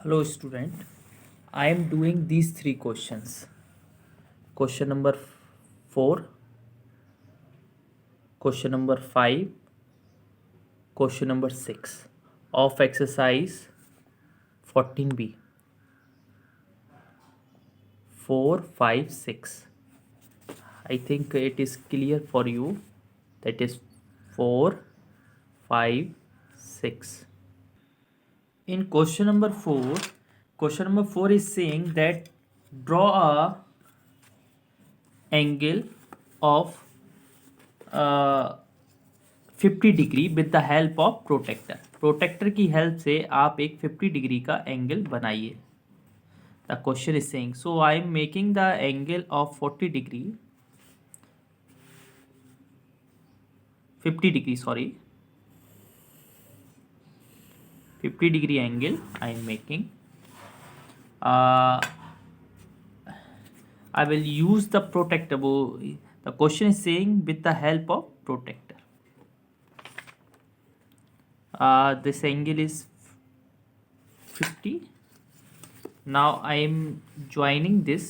Hello student, I am doing these three questions. Question number 4, question number 5, question number 6 of exercise 14b. 4, 5, 6. I think it is clear for you. That is 4, 5, 6. In question number 4 is saying that draw a angle of 50 degree with the help of protector. Protector की help से आप एक 50 degree का angle बनाइए. The question is saying, so I am making the angle of 40 degree 50 degree 50 degree angle I am making. I will use the protector. The question is saying with the help of protector. This angle is 50. Now I am joining this.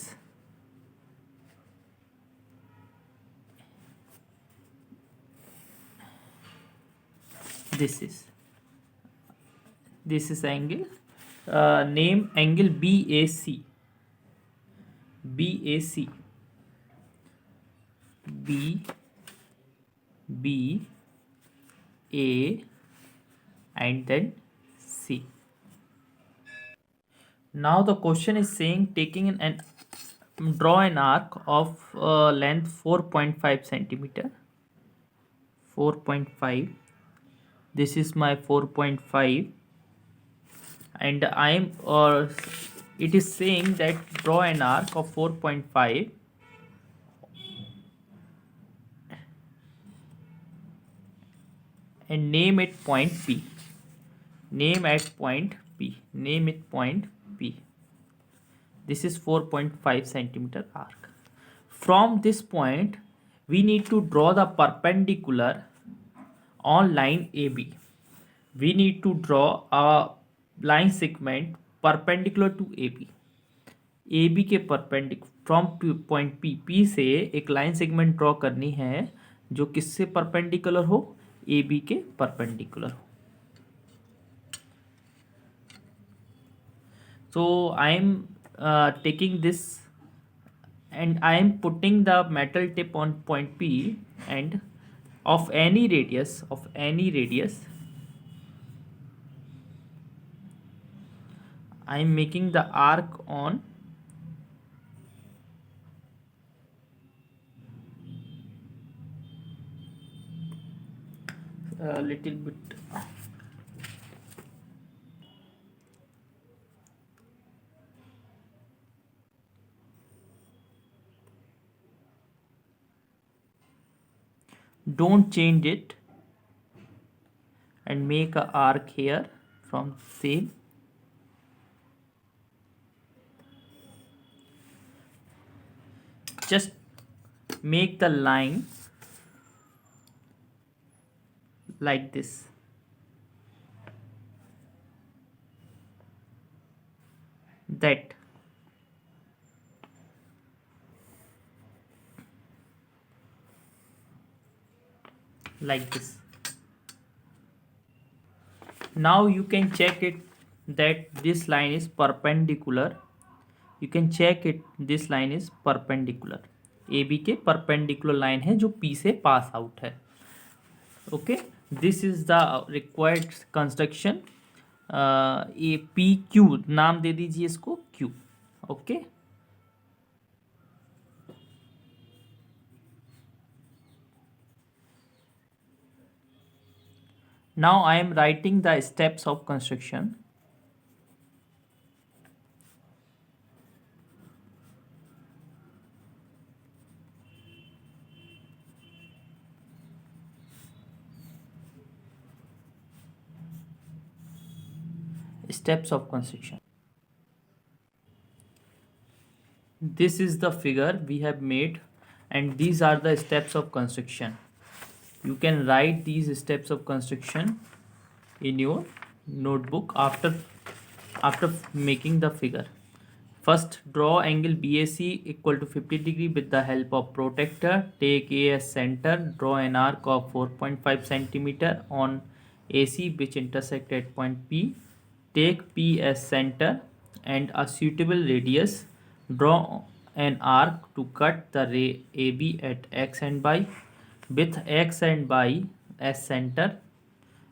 This is angle. Name angle BAC. BAC. B, B, A, and then C. Now the question is saying draw an arc of length 4.5 centimeter. 4.5. This is my 4.5, and it is saying that draw an arc of 4.5 and name it point P. Name it point P. This is 4.5 centimeter arc. From this point we need to draw the perpendicular on line AB. We need to draw a line segment perpendicular to AB. AB के perpendicular from point P से एक line segment draw करनी है जो किससे perpendicular हो, AB के perpendicular हो. So I am taking this and I am putting the metal tip on point P and of any radius I am making the arc on a little bit. Don't change it and make a arc here from same. Just make the line like this. That like this. Now you can check it that this line is perpendicular. You can check it, this line is perpendicular. AB के perpendicular line है जो P से pass out है. Okay, this is the required construction. ये PQ नाम दे दीजिए इसको Q. Okay. Now I am writing the steps of construction. Steps of construction. This is the figure we have made and these are the steps of construction. You can write these steps of construction in your notebook after after making the figure. First, draw angle BAC equal to 50 degree with the help of protractor. Take A as center. Draw an arc of 4.5 centimeter on AC which intersect at point P. Take P as center and a suitable radius. Draw an arc to cut the ray AB at X and Y with X and Y as center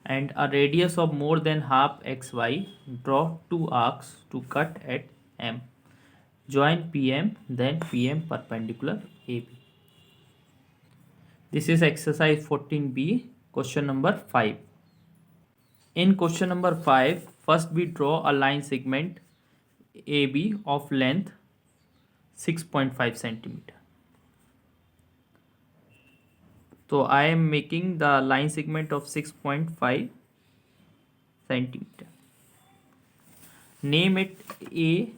and a radius of more than half xy. Draw two arcs to cut at M. Join PM, then PM perpendicular AB. This is exercise 14b, question number 5. In question number 5, first we draw a line segment AB of length 6.5 centimeter. So I am making the line segment of 6.5 centimeter. Name it A,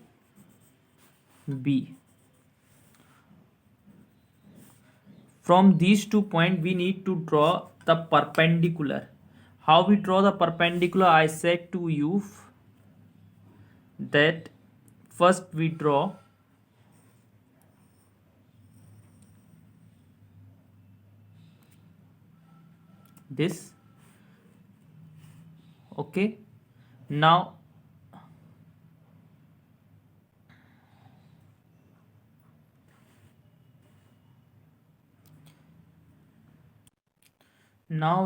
B. From these 2 points we need to draw the perpendicular. How we draw the perpendicular? I said to you that first we draw this. Okay, now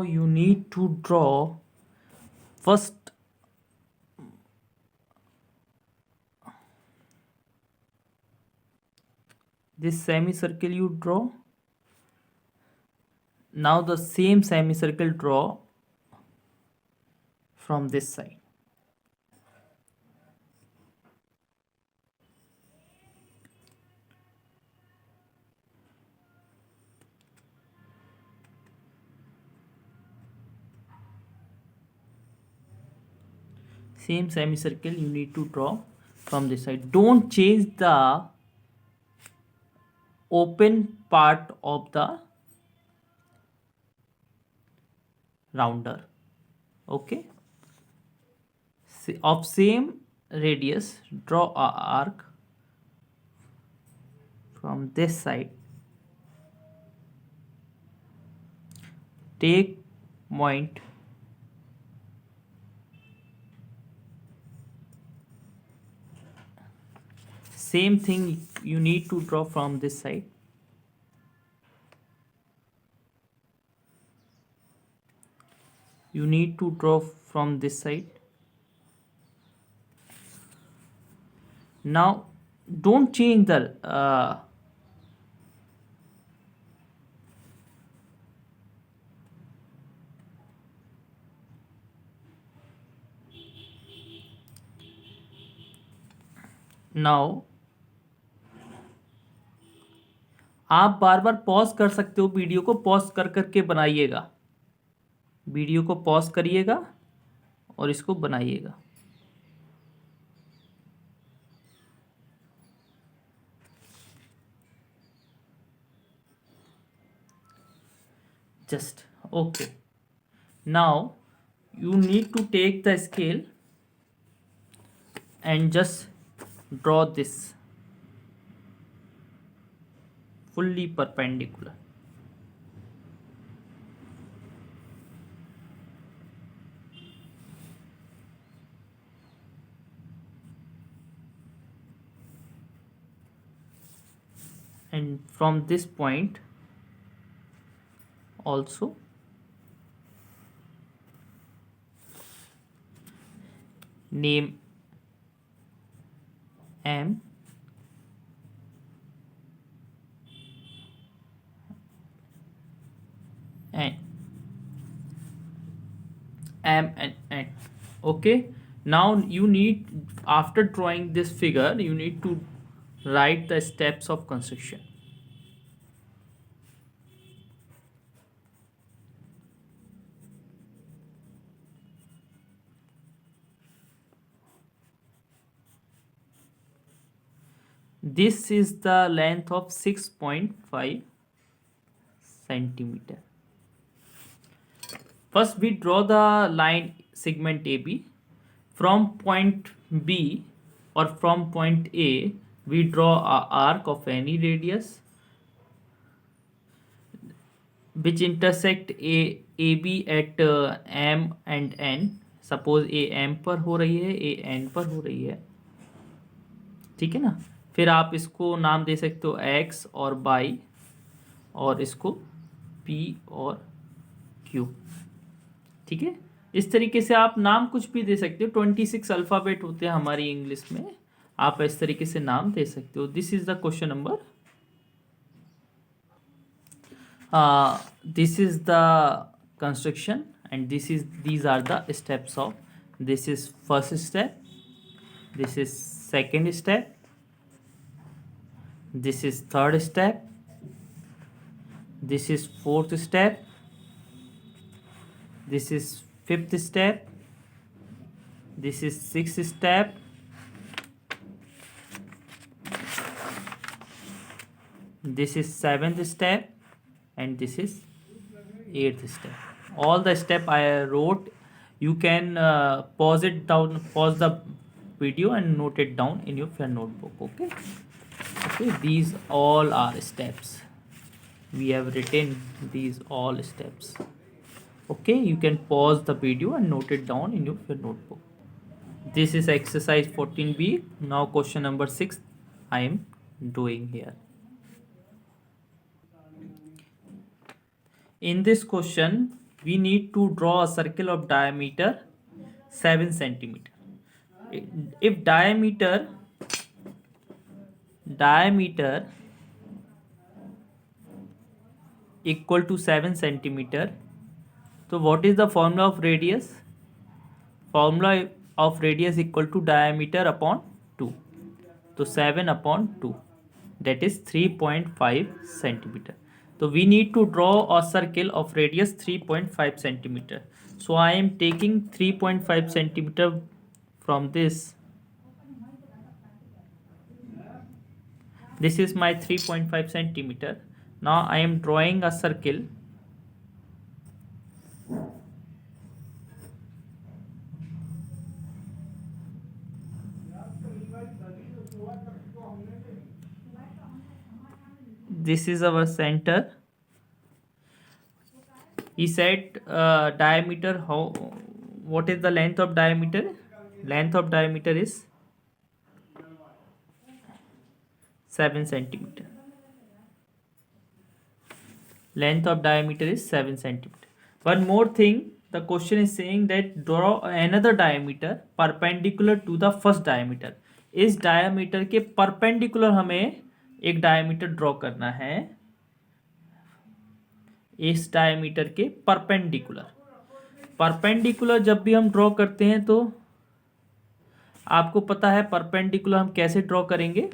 you need to draw first this semicircle you draw. Now the same semicircle draw from this side. Same semicircle you need to draw from this side. Don't change the open part of the rounder. Okay, of same radius, draw a arc from this side. Take point same thing you need to draw from this side. You need to draw from this side. Now don't change the now आप बार बार pause कर सकते हो, video को pause कर करके बनाइएगा, video को pause करिएगा और इसको बनाइएगा. Just okay. Now you need to take the scale and just draw this fully perpendicular. And from this point also name M and M and N. Okay, now you need, after drawing this figure, you need to write the steps of construction. This is the length of 6.5 centimeter. First we draw the line segment AB. from point B or from point A we draw a arc of any radius which intersect AB at M and N. Suppose A M पर हो रही है, A N पर हो रही है, ठीक है ना। फिर आप इसको नाम दे सकते हो X और Y और इसको P और Q, ठीक है। इस तरीके से आप नाम कुछ भी दे सकते हो। 26 अल्फ़ाबेट होते हैं हमारी इंग्लिश में, आप इस तरीके से नाम दे सकते हो। This is the question number, this is the construction and these are the steps of, this is first step, this is second step, this is third step, this is fourth step, this is fifth step, this is sixth step, this is seventh step, and this is eighth step. All the step I wrote, you can pause it down, pause the video and note it down in your notebook. Okay, these all are steps we have written, these all steps. Okay, you can pause the video and note it down in your notebook. This is exercise 14b. Now question number 6 I am doing here. In this question we need to draw a circle of diameter 7 centimeter. If diameter equal to 7 centimeter, so what is the formula of radius? Formula of radius equal to diameter upon 2, so 7 upon 2, that is 3.5 centimeter. So we need to draw a circle of radius 3.5 centimeter. So I am taking 3.5 centimeter from this. This is my 3.5 centimeter. Now I am drawing a circle. This is our center. He said diameter, what is the length of diameter? Length of diameter is 7 centimeter. Length of diameter is 7 centimeter. One more thing, the question is saying that draw another diameter perpendicular to the first diameter. इस diameter के perpendicular हमें एक diameter draw करना है, इस diameter के perpendicular जब भी हम ड्रॉ करते हैं तो आपको पता है परपेंडिकुलर हम कैसे ड्रॉ करेंगे।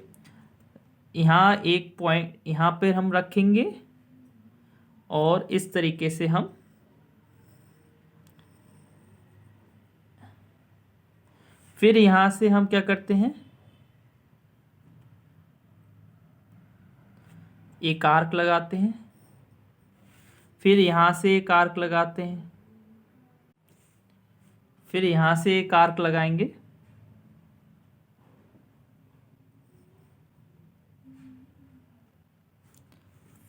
यहाँ एक पॉइंट यहाँ पे हम रखेंगे और इस तरीके से हम फिर यहाँ से हम क्या करते हैं, एक आर्क लगाते हैं, फिर यहाँ से एक आर्क लगाते हैं, फिर यहाँ से एक आर्क लगाएंगे,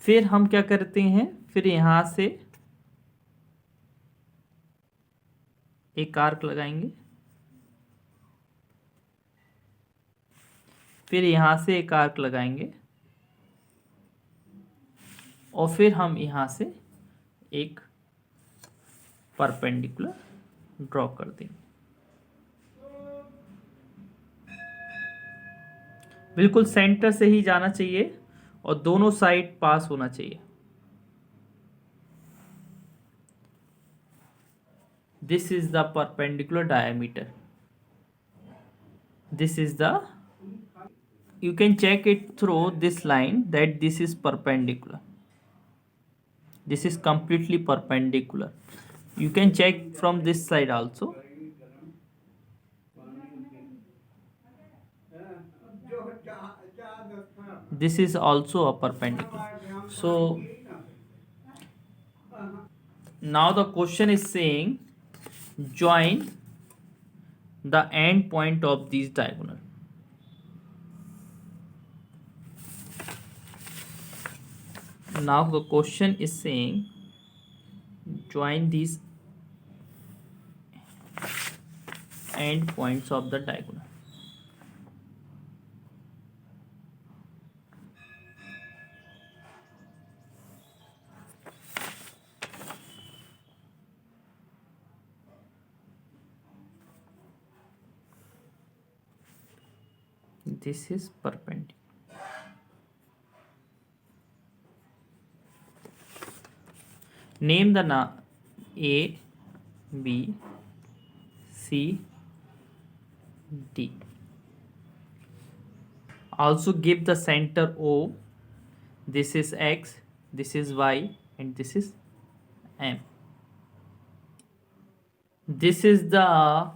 फिर हम क्या करते हैं, फिर यहाँ से एक आर्क लगाएंगे, फिर यहाँ से एक आर्क लगाएंगे और फिर हम यहाँ से एक परपेंडिकुलर ड्रॉ कर देंगे। बिल्कुल सेंटर से ही जाना चाहिए और दोनों साइड पास होना चाहिए। This is the perpendicular diameter. This is the, you can check it through this line that this is perpendicular. This is completely perpendicular. You can check from this side also. This is also a perpendicular. So now the question is saying join the end point of these diagonal. Now the question is saying join these end points of the diagonal. This is perpendicular. Name the A, B, C, D. Also give the center O. This is X, this is Y, and this is M. This is the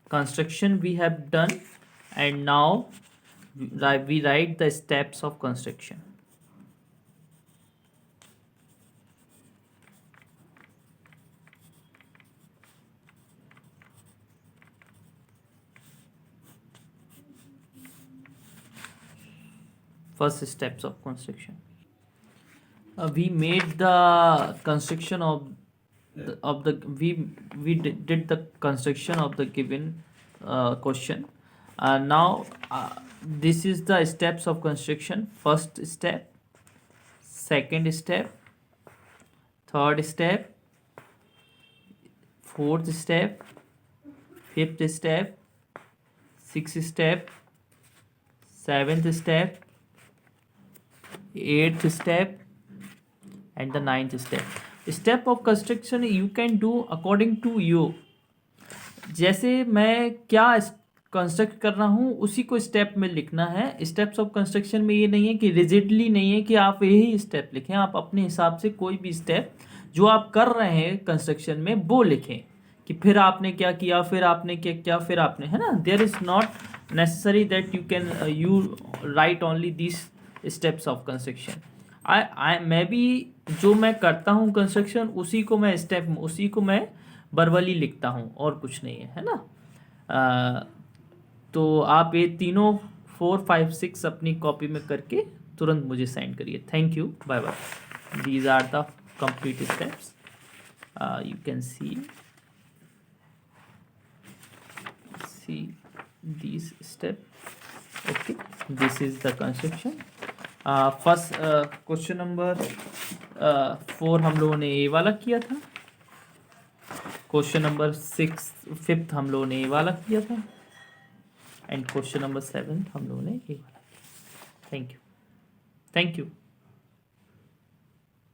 construction we have done, and now we write the steps of construction. First steps of construction. We made the construction of the we did the construction of the given question. Now this is the steps of construction. First step, second step, third step, fourth step, fifth step, sixth step, seventh step, eighth step, and the ninth step. Step of construction you can do according to you. जैसे मैं क्या construct कर रहा हूँ उसी को step में लिखना है. स्टेप्स ऑफ कंस्ट्रक्शन में ये नहीं है कि रिजिडली नहीं है कि आप यही स्टेप लिखें. आप अपने हिसाब से कोई भी स्टेप जो आप कर रहे हैं कंस्ट्रक्शन में वो लिखें कि फिर आपने क्या किया, फिर आपने क्या किया, फिर आपने, है ना. There is not necessary that you can you write only this steps of construction. मैं भी जो मैं करता हूँ कंस्ट्रक्शन उसी को मैं स्टेप उसी को मैं वर्बली लिखता हूँ और कुछ नहीं है, है ना. तो आप ये तीनों 4, 5, 6 अपनी कॉपी में करके तुरंत मुझे सेंड करिए. Thank you, bye bye. These are the complete steps. You can see these steps. Okay, this is the construction. First question number 4 हम लोगों ने ए वाला किया था. क्वेश्चन नंबर 6 5th हम लोगों ने ए वाला किया था, एंड क्वेश्चन नंबर 7 हम लोगों ने ए वाला किया. Thank you.